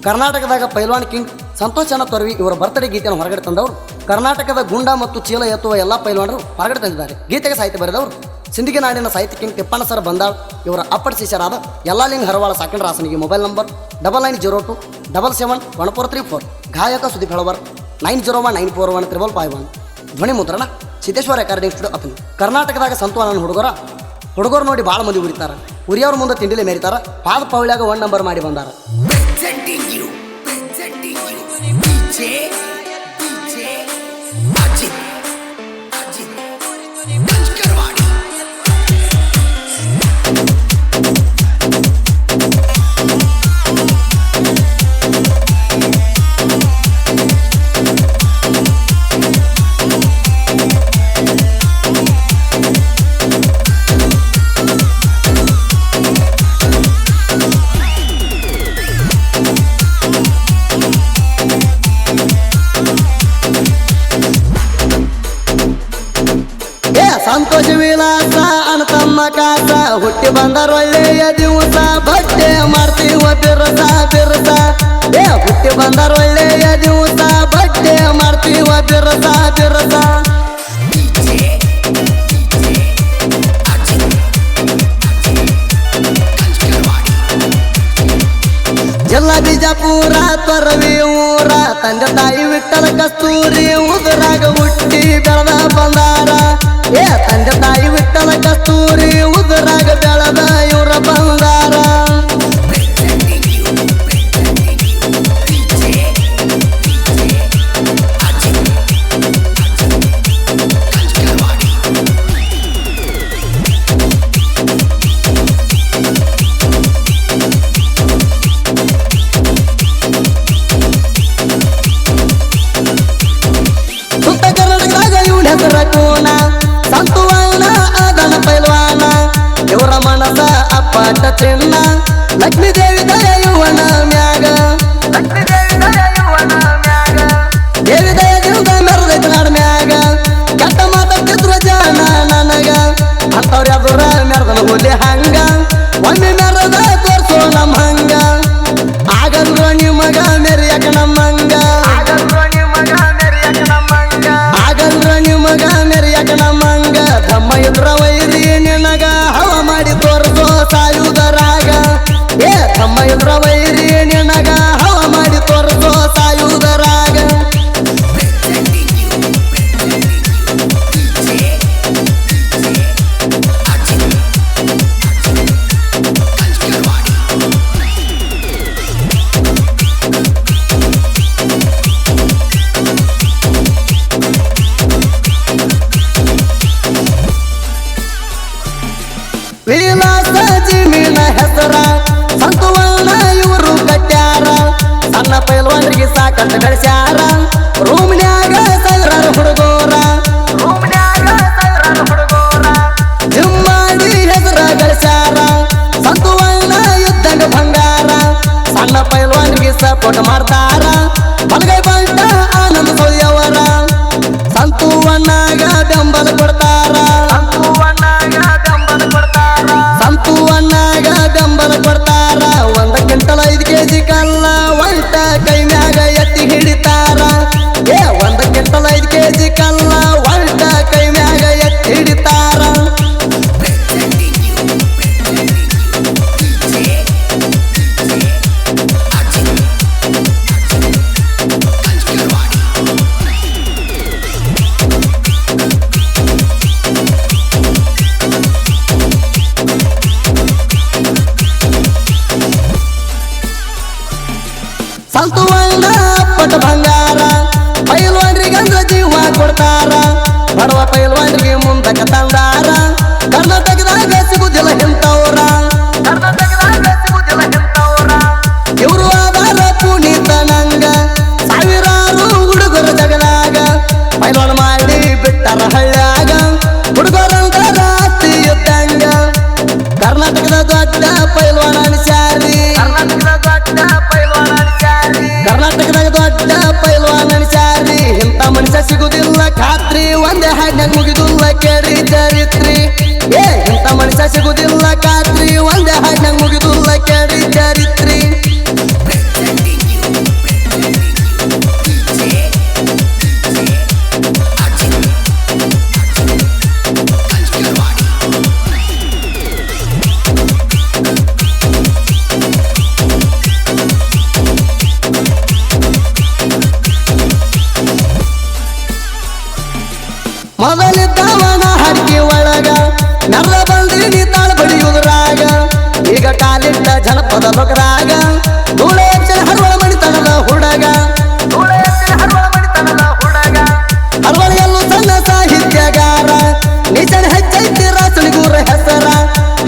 ಕರ್ನಾಟಕದಾಗ ಪೈಲ್ವಾನ್ ಕಿಂಗ್ ಸಂತೋಷ್ ತೊರವಿ ಇವರ ಬರ್ತ್ಡೇ ಗೀತೆಯನ್ನು ಹೊರಗಡೆ ತಂದವರು ಕರ್ನಾಟಕದ ಗುಂಡ ಮತ್ತು ಚೀಲ ಎತ್ತುವ ಎಲ್ಲ ಪೈಲ್ವಾನರು ಹೊರಗಡೆ ತಂದಿದ್ದಾರೆ. ಗೀತೆಗೆ ಸಾಹಿತ್ಯ ಬರೆದವರು ಸಿಂದಗಿ ನಾಡಿನ ಸಾಹಿತ್ಯ ಕಿಂಗ್ ತಿಪ್ಪಣ್ಣ ಸರ್ ಬಂದಾಳ್ ಇವರ ಅಪ್ಪಟ ಶಿಷ್ಯರಾದ ಯಲ್ಲಾಲಿಂಗ್ ಹರವಾಳ ಸಾಕಿನ ರಾಸನಿಗೆ ಮೊಬೈಲ್ ನಂಬರ್ 9902771434. ಗಾಯಕ ಸುದೀಪ್ ಹೆಳವರ್ 9019415551. ಧ್ವನಿ ಮುದ್ರಣ ಸಿದ್ದೇಶ್ವರ ರೆಕಾರ್ಡಿಂಗ್ ಸ್ಟುಡಿಯೋ ಅತನಿ. ಕರ್ನಾಟಕದಾಗ ಸಂತೋಷನ ಹುಡುಗರು ನೋಡಿ ಭಾಳ ಮಂದಿ ಉರಿತಾರ. ಉರಿಯವ್ರ ಮುಂದೆ ತಿಂಡಿಲೆ ಮೇರಿತಾರ. ಪಾದ ಪೌಳ್ಯಾಗ 1 ನಂಬರ್ ಮಾಡಿ ಬಂದಾರ. ಸಂತೋಷ ವಿಲಾಸ ಅನತಮ್ಮ ಕಾಸ ಹುಟ್ಟಿ ಬಂದಾರ ಒಳ್ಳೆಯ ದಿವಸ ಬಟ್ಟೆ ಮಾಡ್ತೀವ ಬಿರಸ ಹುಟ್ಟಿ ಬಂದಾರ ಒಳ್ಳೆಯ ದಿವಸ ಬಟ್ಟೆ ಮಾಡ್ತೀವ ಬಿರಸ ಜಿಲ್ಲಾ ಬಿಜಾಪುರ ತೊರವಿ ಊರ ತಂದೆ ತಾಯಿ ವಿಠಲ ಕಸ್ತೂರಿ ಉದುರಾಗ ಹುಟ್ಟಿ ಬೆಳೆದ ಬಂದಾರ. ತಂದೆ ತಾಯಿ ವಿಠಲ ಕಸ್ತೂರಿ ಉದುರಾಗ ಬೆಳೆದ ಇವರ ಬಂದಾರ. ಸಂತುವಣ್ಣ ಅದನ ಪೈಲ್ವಾನ ಇವರ ಮನಸ ಅಪ್ಪಟ ಚಿನ್ನ ಲಕ್ಷ್ಮೀ ದೇವಿ ದಯ ಯುವನ ಮ್ಯಾಗ ದೇವಿ ದಯದಿಂದ ಮೆರದೈತ ನಾಡ ಮ್ಯಾಗ ಕೆಟ್ಟ ಮಾತಾಡ್ತಿದ್ರು ಜನ ನನಗ ಅಂತವ್ರ ಎದುರ ಮೆರದನ ಹುಲಿ ಹಂಗ ಒಮ್ಮೆ ಮೆರದ ತೋರ್ಸೋ ನಮ್ಮ ಹಂಗ ಆಗಂದ್ರ ನಿಮಗ ಮೆರಿಯಕ ನಮ್ಮಂಗ ನಮ್ಮಂಗ ತಮ್ಮ ಇದ್ರ ವೈರಿ ನಿನಗ ಹವ ಮಾಡಿ ತೋರ್ಸೋ ಸಾಯುವುದರಾಗ. ತಮ್ಮ ಇದ್ರ ವೈರಿ ನಿನಗ ಹವ ಮಾಡಿ ತೋರ್ಸೋ ಸಾಯುವುದರಾಗ. ವಿಲಾಸ ಜಮೀನ ಹೆಸರ ಸಂತುವಣ್ಣ ಇವರು ಕಟ್ಯಾರ. ಸಣ್ಣ ಪೈಲ್ವಾನ್ರಿಗೆ ಸಾಕಂತ ಗಳಿಸ್ಯಾರ. ರೂಮ್ನ್ಯಾಗ ಸಾವಿರಾರ ಹುಡುಗೋರ ಜಿಮ್ ಮಾಡಿ ಹೆಸರ ಗಳಿಸ್ಯಾರ. ಸಂತುವಣ್ಣ ಯುದ್ಧಂಗ ಬಂಗಾರ. ಸಣ್ಣ ಪೈಲ್ವಾನ್ರಿಗೆ ಸಪೋರ್ಟ್ ಮಾಡ್ತಾರ. ಬಲಗೈ ಬಂಟ ಆನಂದ ಸೌದಿಯವರ ಸಂತುವಣ್ಣಗ ಬೆಂಬಲ ಕೊಡ್ತಾರ. ಸಂತುವಣ್ಣಗ ಬೆಂಬಲ ಕೊಡ್ತಾರ. 1 ಕ್ವಿಂಟಲ್ 5 kg ಕಲ್ಲ ಒಲ್ಟ ಕೈ ಮ್ಯಾಗ ಎತ್ತಿ ಹಿಡಿತಾರ. 1 ಕ್ವಿಂಟಲ್ 5 kg ಕಲ್ಲ ಒಲ್ಟ ಕೈ ಮ್ಯಾಗ ಎತ್ತಿ ಹಿಡಿತಾರ. ಸಂತುವಣ್ಣ ಅಪ್ಪಟ ಬಂಗಾರ. ಪೈಲ್ವಾನ್ರಿಗಂದ್ರ ಜೀವ ಕೊಡ್ತಾರ. ಬಡವ ಪೈಲ್ವಾನ್ರಿಗೆ ಮುಂದಕ್ಕೆ ತಂದಾರ. ಕರ್ನಾಟಕದಾಗ ಸಿಗುದಿಲ್ಲ ಇಂಥವ್ರ. ಇವರು ಆದಾರ ಪುನೀತ ನಂಗ ಸಾವಿರಾರು ಹುಡುಗರ ಜಗದಾಗ ಪೈಲ್ವಾನ್ ಮಾಡಿ ಬಿಟ್ಟಾರ ಹಳ್ಳ್ಯಾಗ. ಹುಡುಗರಂತರ ಆಸ್ತಿ ಇದ್ದಂಗ ಕರ್ನಾಟಕದ ದೊಡ್ಡ ಪೈಲ್ವಾನ ಅನಿಸ್ಯಾರಿ. ಕರ್ನಾಟಕದಾಗ ದೊಡ್ಡ ಪೈಲ್ವಾನ ಅನಿಸ್ಯಾರಿ. ಇಂಥ ಮನುಷ್ಯ ಸಿಗುದಿಲ್ಲ ಖಾತ್ರಿ. ಒಂದೇ ಹಾಡ್ನಾಗ ಮುಗಿದುಲ್ಲ ಕೇಳಿ ಚರಿತ್ರಿ. ಇಂಥ ಮನುಷ್ಯ ಸಿಗುದಿಲ್ಲ ಖಾತ್ರಿ. ಒಂದೇ ಹಾಡ್ನಾಗ ಮುಗಿದುಲ್ಲ ಮೊದಲಿದ್ದವನ ಹಡ್ಕಿ ಒಳಗ ನರ್ದ ಬಂದಿನಿ ತಾಳ ಬಡಿಯುವುದ್ರಾಗ ಈಗ ಕಾಲಿಟ್ಟ ಜನಪದ ಲೋಕರಾಗ ಧೂಳೇಕ್ಷಣ ಹರವಳ ಮಣಿತನದ ಹುಡುಗ ಹರವಳಿಯಲ್ಲೂ ಸಣ್ಣ ಸಾಹಿತ್ಯಗಾರ ನಿಜನ ಹೆಚ್ಚೈತಿ ರಾಸಣಿಗೂರ ಹೆಸರ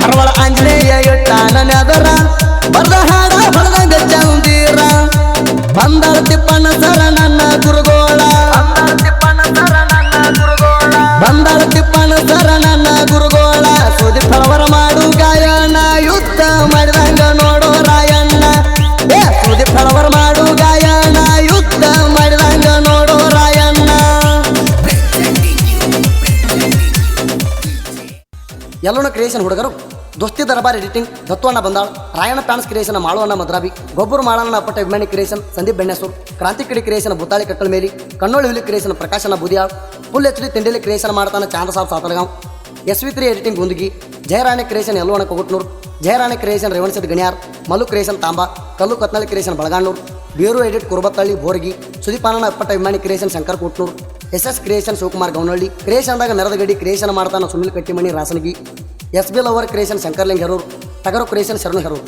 ಹರವಳ ಆಂಜನೇಯ ಇಟ್ಟಾನ ನೆದರ ಬರ್ದ ಹಾಡ ಹೊಡೆದಂಗ ಚಂದೀರ ಬಂದಳ ತಿಪ್ಪಣ್ಣ ಸರ ನನ್ನ ಗುರುಗೋಳ ಬಂದಳ ತಿಪ್ಪಣ್ಣ ಸರ ನನ್ನ ಗುರುಗೋಳ ಸುದಿ ಫಲವರ ಮಾಡು ಗಾಯನ ಯುದ್ಧ ಮಾಡಿದಂಗ ನೋಡು ರಾಯಣ್ಣ ಸುದಿ ಫಲವರ ಮಾಡು ಗಾಯನ ಯುದ್ಧ ಮಾಡಿದಂಗ ನೋಡು ರಾಯಣ್ಣ. ಎಲ್ಲೋಣ ಕ್ರಿಯೇಷನ್ ಹುಡುಗರು ದೋಸ್ತಿ ದರ್ಬಾರ್ ಎಡಿಟಿಂಗ್ ದತ್ತುವಣ್ಣ ಬಂದಾಳ ರಾಯಣ್ಣ ಪ್ಯಾನ್ಸ್ ಕ್ರಿಯೇಷನ್ ಮಾಳುವಣ್ಣ ಮದ್ರಾಬಿ ಗೊಬ್ಬರು ಮಾಳಣ್ಣ ಅಪ್ಪಟ ವಿಜ್ಞಾನಿ ಕ್ರಿಯೇಷನ್ ಸಂದೀಪ್ ಬೆಣ್ಣೆಸೂರು ಕ್ರಾಂತಿ ಕಿಡಿ ಕ್ರಿಯೇಷನ್ ಬುತ್ತಾಳಿ ಕಟ್ಟಳ ಮೇಲಿ ಕಣ್ಣೋಳಿ ಹುಲಿ ಕ್ರಿಯೇಷನ್ ಪ್ರಕಾಶನ ಬುದಿಯಾಳ್ ಫುಲ್ HD ತಿಂಡಿಲಿ ಕ್ರಿಯೇಷನ್ ಮಾಡ್ತಾನೆ ಚಾಂದ ಸಾಬ್ ಸಾತಲಗಾಂವ್ SV3 ಎಡಿಟಿಂಗ್ ಗುಂದಗಿ ಜಯರಾಣಿ ಕ್ರಿಯೇಷನ್ ಎಲ್ಲೋಣ ಕೊಗುಟ್ನೂರು ಜಯರಾಣಿ ಕ್ರಿಯೇಷನ್ ರೇವಣಸಿದ್ ಗಣಿಯಾರ್ ಮಲ್ಲು ಕ್ರಿಯೇಷನ್ ತಾಂಬಾ ಕಲ್ಲು ಕತ್ನಳ್ಳಿ ಕ್ರಿಯೇಷನ್ ಬಳಗಾಣ್ಣೂರು ಬೇರು ಎಡಿಟ್ ಕುರುಬತ್ತಳ್ಳಿ ಬೋರ್ಗಿ ಸುದೀಪಾನಣ್ಣ ಅಪ್ಪಟ ವಿಜ್ಞಾನಿ creation Shankar Kootnur SS creation Shivakumar Gaunahalli ಕ್ರಿಯೇಷನ್ದಾಗ ಮೆರದಗಡಿ ಕ್ರಿಯೇಷನ್ ಮಾಡ್ತಾನೆ Sunil Kattimani Rasanagi SB lover creation Shankarling Herur ಟಗರು ಕ್ರಿಯೇಷನ್ ಶರಣು ಹೆರೂರು.